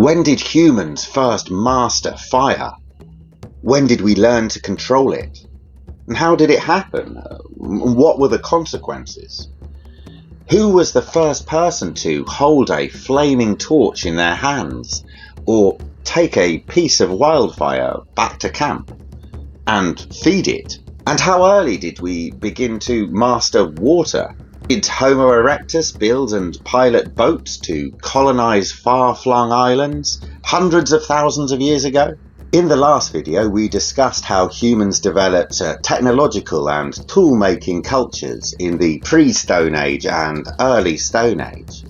When did humans first master fire? When did we learn to control it? And how did it happen? What were the consequences? Who was the first person to hold a flaming torch in their hands, or take a piece of wildfire back to camp and feed it? And how early did we begin to master water? Did Homo erectus build and pilot boats to colonize far-flung islands hundreds of thousands of years ago? In the last video, we discussed how humans developed technological and tool-making cultures in the pre-Stone Age and early Stone Age.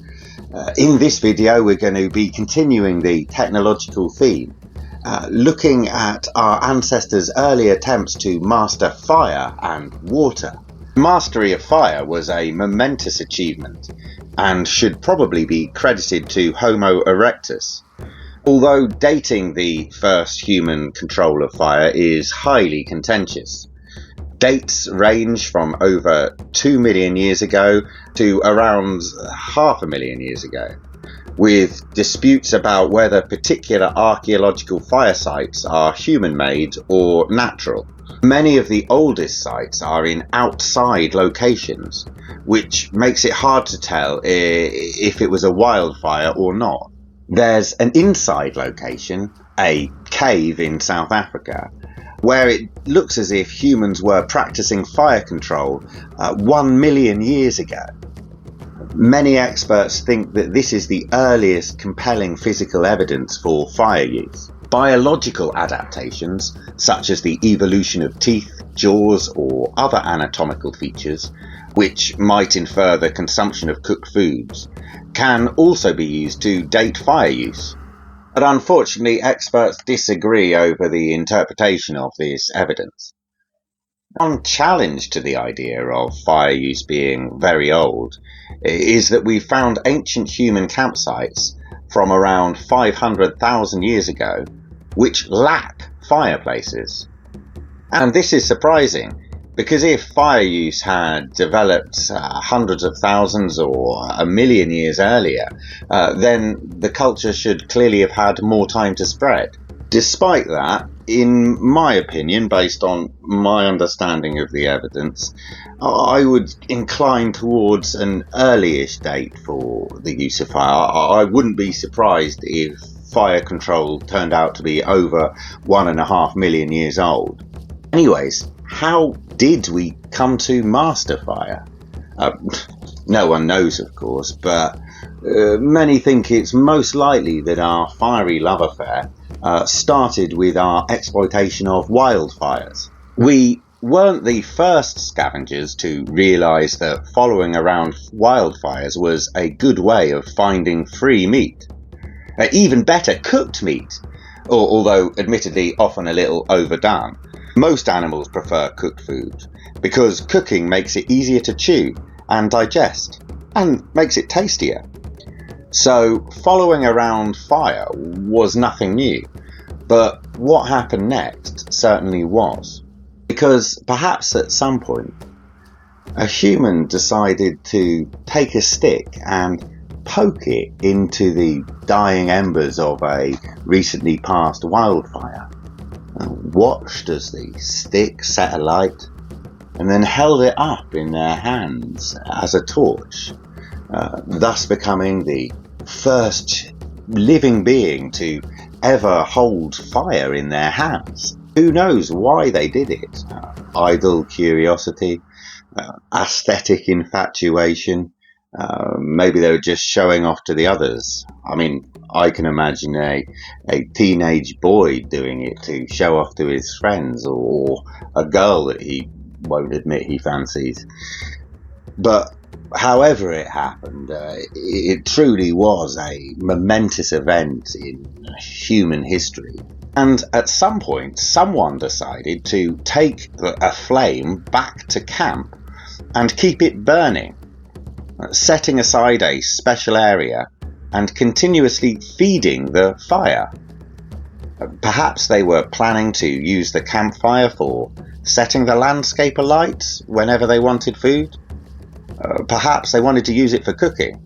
In this video, we're going to be continuing the technological theme, looking at our ancestors' early attempts to master fire and water. Mastery of fire was a momentous achievement and should probably be credited to Homo erectus. Although dating the first human control of fire is highly contentious. Dates range from over 2 million years ago to around 500,000 years ago, with disputes about whether particular archaeological fire sites are human-made or natural. Many of the oldest sites are in outside locations, which makes it hard to tell if it was a wildfire or not. There's an inside location, a cave in South Africa, where it looks as if humans were practicing fire control 1 million years ago. Many experts think that this is the earliest compelling physical evidence for fire use. Biological adaptations, such as the evolution of teeth, jaws, or other anatomical features, which might infer the consumption of cooked foods, can also be used to date fire use. But unfortunately, experts disagree over the interpretation of this evidence. One challenge to the idea of fire use being very old is that we found ancient human campsites from around 500,000 years ago which lack fireplaces. And this is surprising, because if fire use had developed hundreds of thousands or 1 million years earlier, then the culture should clearly have had more time to spread. Despite that, in my opinion, based on my understanding of the evidence, I would incline towards an early-ish date for the use of fire. I wouldn't be surprised if fire control turned out to be over 1.5 million years old. Anyways, how did we come to master fire? No one knows, of course, but many think it's most likely that our fiery love affair started with our exploitation of wildfires. We weren't the first scavengers to realise that following around wildfires was a good way of finding free meat. Even better, cooked meat, although admittedly often a little overdone. Most animals prefer cooked food because cooking makes it easier to chew and digest and makes it tastier. So following around fire was nothing new, but what happened next certainly was. Because perhaps at some point a human decided to take a stick and poke it into the dying embers of a recently passed wildfire, and watched as the stick set alight, and then held it up in their hands as a torch, thus becoming the first living being to ever hold fire in their hands. Who knows why they did it? Idle curiosity, aesthetic infatuation, maybe they were just showing off to the others. I mean, I can imagine a teenage boy doing it to show off to his friends, or a girl that he won't admit he fancies. But however it happened, it truly was a momentous event in human history. And at some point, someone decided to take a flame back to camp and keep it burning, setting aside a special area and continuously feeding the fire. Perhaps they were planning to use the campfire for setting the landscape alight whenever they wanted food. Perhaps they wanted to use it for cooking.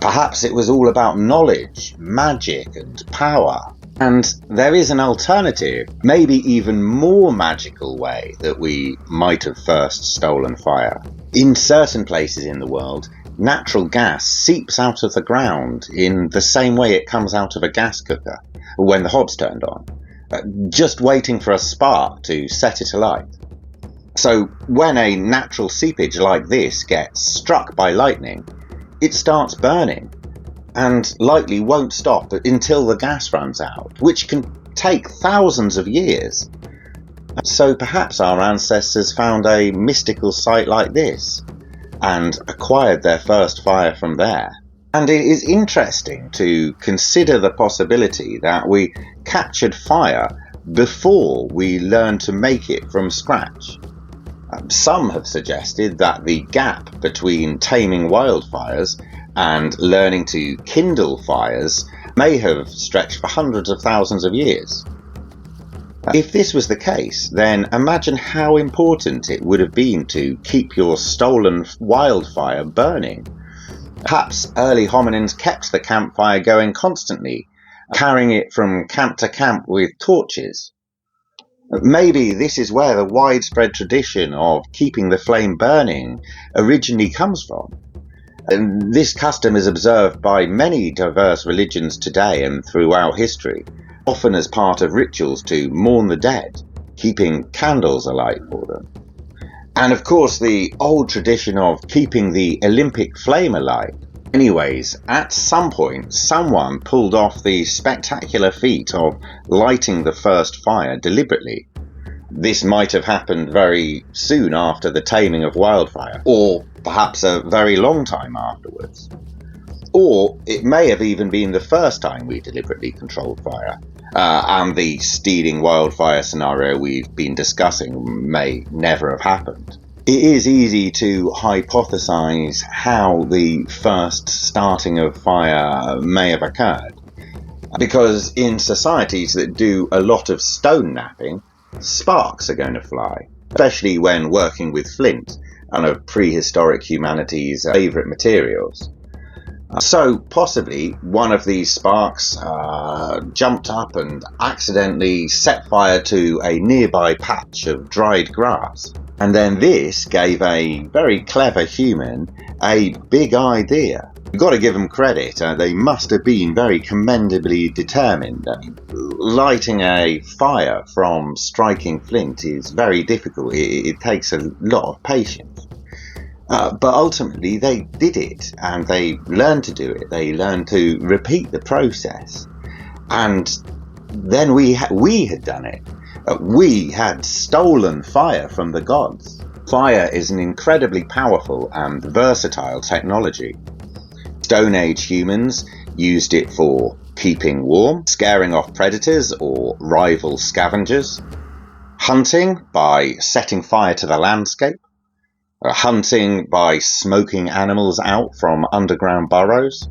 Perhaps it was all about knowledge, magic, and power. And there is an alternative, maybe even more magical way that we might have first stolen fire. In certain places in the world, natural gas seeps out of the ground in the same way it comes out of a gas cooker when the hob's turned on, just waiting for a spark to set it alight. So when a natural seepage like this gets struck by lightning, it starts burning and likely won't stop until the gas runs out, which can take thousands of years. So perhaps our ancestors found a mystical site like this and acquired their first fire from there. And it is interesting to consider the possibility that we captured fire before we learned to make it from scratch. Some have suggested that the gap between taming wildfires and learning to kindle fires may have stretched for hundreds of thousands of years. If this was the case, then imagine how important it would have been to keep your stolen wildfire burning. Perhaps early hominins kept the campfire going constantly, carrying it from camp to camp with torches. Maybe this is where the widespread tradition of keeping the flame burning originally comes from. And this custom is observed by many diverse religions today and throughout history, often as part of rituals to mourn the dead, keeping candles alight for them. And of course, the old tradition of keeping the Olympic flame alight. Anyways, at some point, someone pulled off the spectacular feat of lighting the first fire deliberately. This might have happened very soon after the taming of wildfire, or perhaps a very long time afterwards. Or it may have even been the first time we deliberately controlled fire, and the stealing wildfire scenario we've been discussing may never have happened. It is easy to hypothesize how the first starting of fire may have occurred, because in societies that do a lot of stone knapping, sparks are going to fly, especially when working with flint, one of prehistoric humanity's favourite materials. So possibly one of these sparks jumped up and accidentally set fire to a nearby patch of dried grass. And then this gave a very clever human a big idea. You've got to give them credit. They must have been very commendably determined. Lighting a fire from striking flint is very difficult. It takes a lot of patience. But ultimately they did it, and they learned to do it. They learned to repeat the process. And then we had done it. We had stolen fire from the gods. Fire is an incredibly powerful and versatile technology. Stone Age humans used it for keeping warm, scaring off predators or rival scavengers, hunting by setting fire to the landscape, hunting by smoking animals out from underground burrows,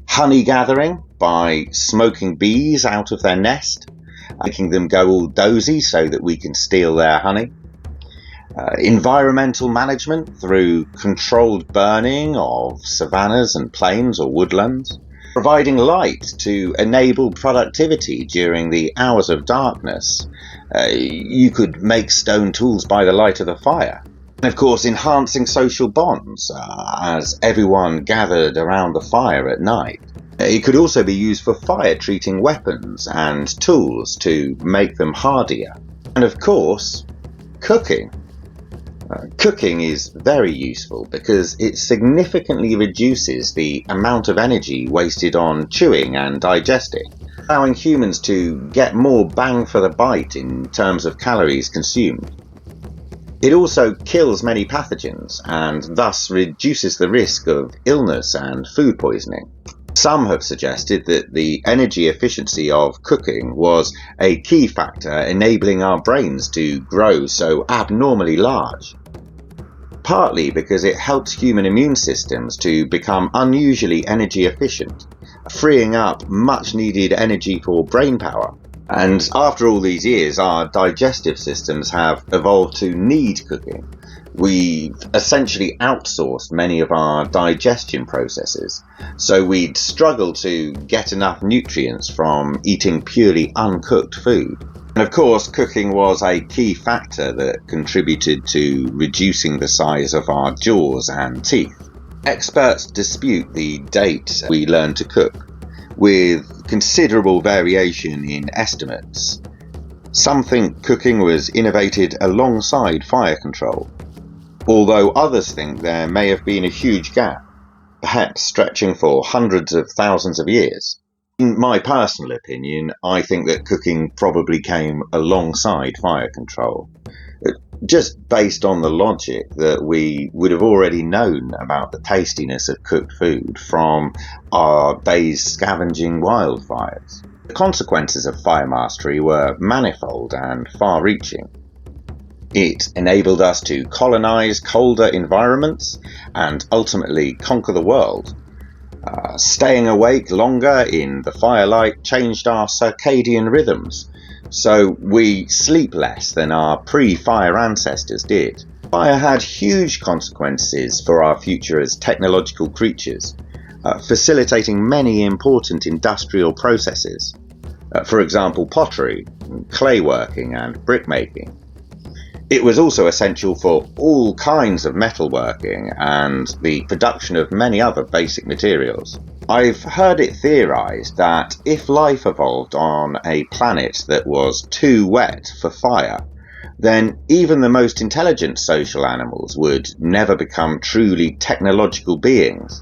honey gathering by smoking bees out of their nest, making them go all dozy so that we can steal their honey. Environmental management through controlled burning of savannas and plains or woodlands. Providing light to enable productivity during the hours of darkness. You could make stone tools by the light of the fire. And of course, enhancing social bonds as everyone gathered around the fire at night. It could also be used for fire-treating weapons and tools to make them hardier. And of course, cooking. Cooking is very useful because it significantly reduces the amount of energy wasted on chewing and digesting, allowing humans to get more bang for the bite in terms of calories consumed. It also kills many pathogens and thus reduces the risk of illness and food poisoning. Some have suggested that the energy efficiency of cooking was a key factor enabling our brains to grow so abnormally large. Partly because it helps human immune systems to become unusually energy efficient, freeing up much needed energy for brain power. And after all these years, our digestive systems have evolved to need cooking, We've essentially outsourced many of our digestion processes, so we'd struggle to get enough nutrients from eating purely uncooked food. And of course, cooking was a key factor that contributed to reducing the size of our jaws and teeth. Experts dispute the date we learned to cook, with considerable variation in estimates. Some think cooking was innovated alongside fire control, although others think there may have been a huge gap, perhaps stretching for hundreds of thousands of years. In my personal opinion, I think that cooking probably came alongside fire control, just based on the logic that we would have already known about the tastiness of cooked food from our days scavenging wildfires. The consequences of fire mastery were manifold and far-reaching. It enabled us to colonize colder environments and ultimately conquer the world. Staying awake longer in the firelight changed our circadian rhythms, so we sleep less than our pre-fire ancestors did. Fire had huge consequences for our future as technological creatures, facilitating many important industrial processes. For example, pottery, clay working and brickmaking. It was also essential for all kinds of metalworking and the production of many other basic materials. I've heard it theorized that if life evolved on a planet that was too wet for fire, then even the most intelligent social animals would never become truly technological beings,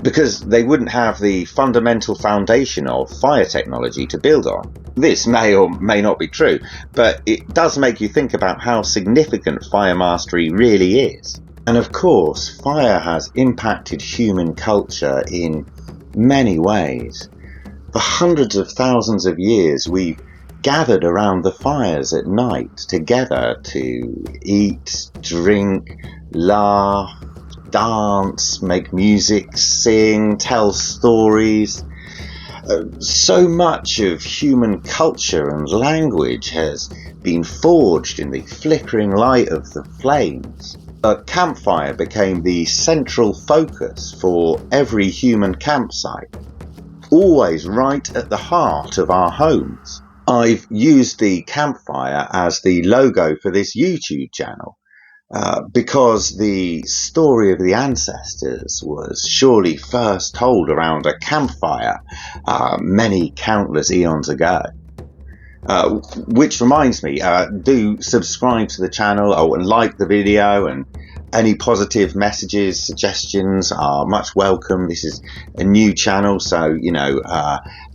because they wouldn't have the fundamental foundation of fire technology to build on. This may or may not be true, but it does make you think about how significant fire mastery really is. And of course, fire has impacted human culture in many ways. For hundreds of thousands of years, we've gathered around the fires at night together to eat, drink, laugh, dance, make music, sing, tell stories. So much of human culture and language has been forged in the flickering light of the flames. A campfire became the central focus for every human campsite, always right at the heart of our homes. I've used the campfire as the logo for this YouTube channel, because the story of the ancestors was surely first told around a campfire many countless eons ago. Which reminds me, do subscribe to the channel and like the video, and any positive messages, suggestions are much welcome. This is a new channel, so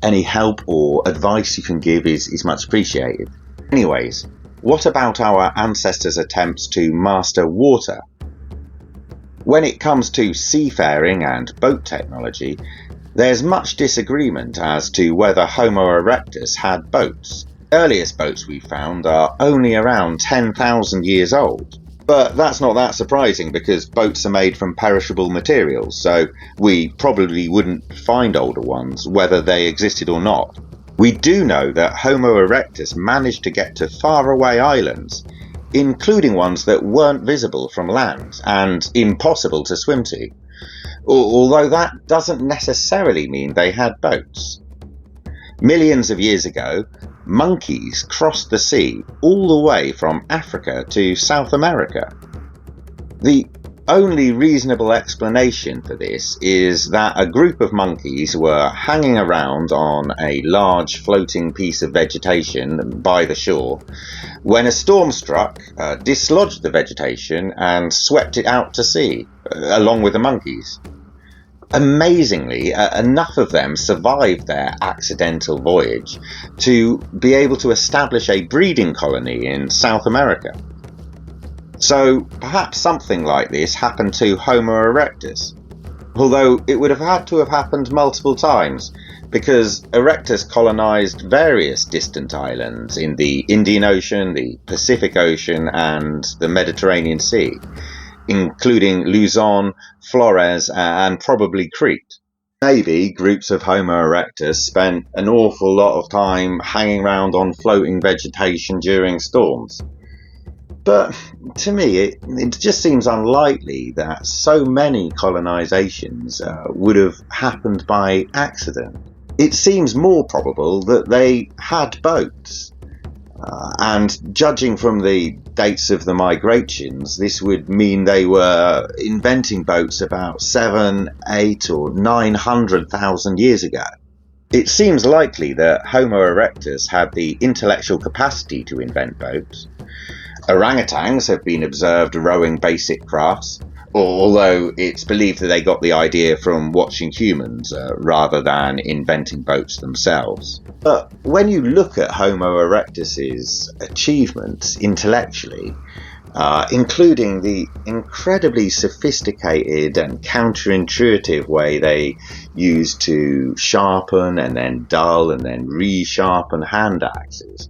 any help or advice you can give is much appreciated. Anyways, what about our ancestors' attempts to master water? When it comes to seafaring and boat technology, there's much disagreement as to whether Homo erectus had boats. The earliest boats we found are only around 10,000 years old. But that's not that surprising, because boats are made from perishable materials, so we probably wouldn't find older ones, whether they existed or not. We do know that Homo erectus managed to get to faraway islands, including ones that weren't visible from land and impossible to swim to, although that doesn't necessarily mean they had boats. Millions of years ago, monkeys crossed the sea all the way from Africa to South America. The only reasonable explanation for this is that a group of monkeys were hanging around on a large floating piece of vegetation by the shore when a storm struck, dislodged the vegetation and swept it out to sea, along with the monkeys. Amazingly, enough of them survived their accidental voyage to be able to establish a breeding colony in South America. So perhaps something like this happened to Homo erectus, although it would have had to have happened multiple times, because erectus colonized various distant islands in the Indian Ocean, the Pacific Ocean and the Mediterranean Sea, including Luzon, Flores and probably Crete. Maybe groups of Homo erectus spent an awful lot of time hanging around on floating vegetation during storms. But to me, it just seems unlikely that so many colonizations would have happened by accident. It seems more probable that they had boats. And judging from the dates of the migrations, this would mean they were inventing boats about 7, 8 or 900,000 years ago. It seems likely that Homo erectus had the intellectual capacity to invent boats. Orangutans have been observed rowing basic crafts, although it's believed that they got the idea from watching humans rather than inventing boats themselves. But when you look at Homo erectus's achievements intellectually, including the incredibly sophisticated and counterintuitive way they used to sharpen and then dull and then resharpen hand axes,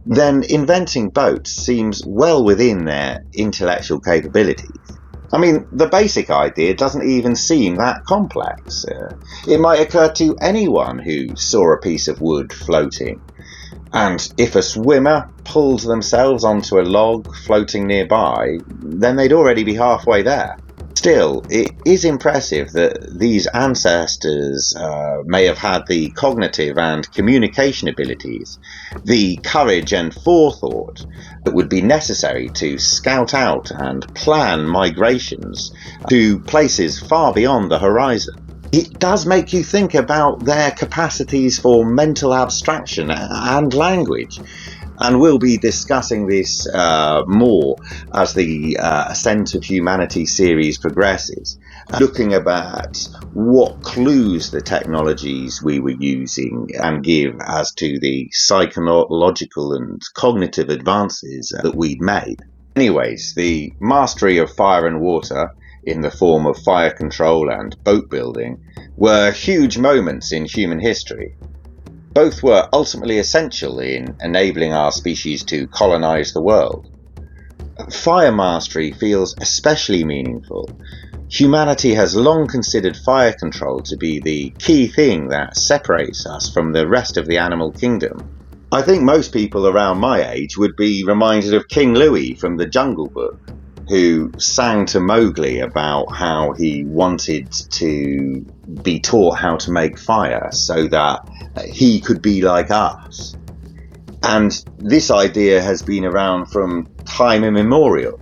then inventing boats seems well within their intellectual capabilities. I mean, the basic idea doesn't even seem that complex. It might occur to anyone who saw a piece of wood floating. And if a swimmer pulled themselves onto a log floating nearby, then they'd already be halfway there. Still, it is impressive that these ancestors may have had the cognitive and communication abilities, the courage and forethought that would be necessary to scout out and plan migrations to places far beyond the horizon. It does make you think about their capacities for mental abstraction and language. And we'll be discussing this more as the Ascent of Humanity series progresses, looking at what clues the technologies we were using and give as to the psychological and cognitive advances that we'd made. Anyways, the mastery of fire and water in the form of fire control and boat building were huge moments in human history. Both were ultimately essential in enabling our species to colonize the world. Fire mastery feels especially meaningful. Humanity has long considered fire control to be the key thing that separates us from the rest of the animal kingdom. I think most people around my age would be reminded of King Louis from the Jungle Book, who sang to Mowgli about how he wanted to be taught how to make fire so that he could be like us. And this idea has been around from time immemorial.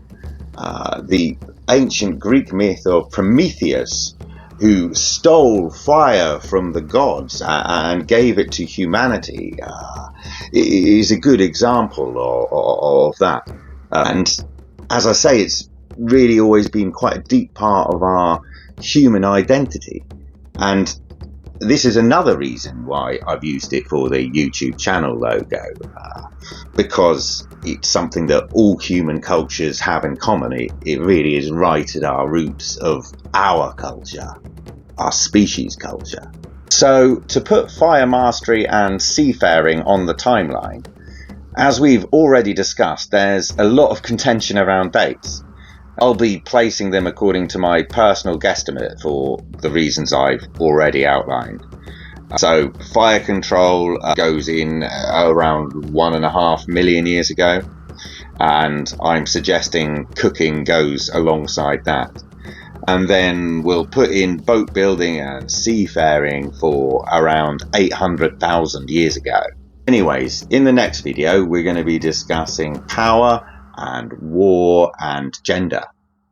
The ancient Greek myth of Prometheus, who stole fire from the gods and gave it to humanity, is a good example of that. And as I say, it's really always been quite a deep part of our human identity. And this is another reason why I've used it for the YouTube channel logo, because it's something that all human cultures have in common. It really is right at our roots of our culture, our species culture. So to put fire mastery and seafaring on the timeline, as we've already discussed, there's a lot of contention around dates. I'll be placing them according to my personal guesstimate for the reasons I've already outlined. So fire control goes in around 1.5 million years ago, and I'm suggesting cooking goes alongside that. And then we'll put in boat building and seafaring for around 800,000 years ago. Anyways, in the next video, we're going to be discussing power and war and gender.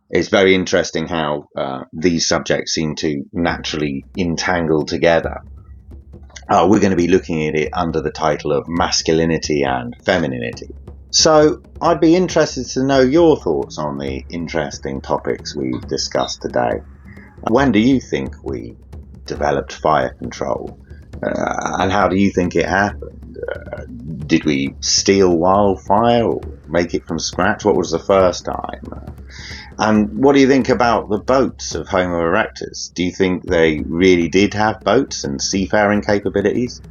It's very interesting how these subjects seem to naturally entangle together. We're going to be looking at it under the title of masculinity and femininity. So I'd be interested to know your thoughts on the interesting topics we've discussed today. When do you think we developed fire control? And how do you think it happened? Did we steal wildfire or make it from scratch? What was the first time? And what do you think about the boats of Homo erectus? Do you think they really did have boats and seafaring capabilities?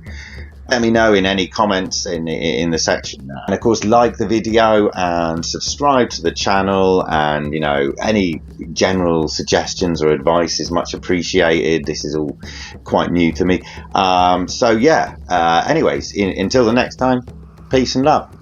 Let me know in any comments in the section. And of course, like the video and subscribe to the channel, and any general suggestions or advice is much appreciated. This is all quite new to me. So yeah, anyways, until the next time, peace and love.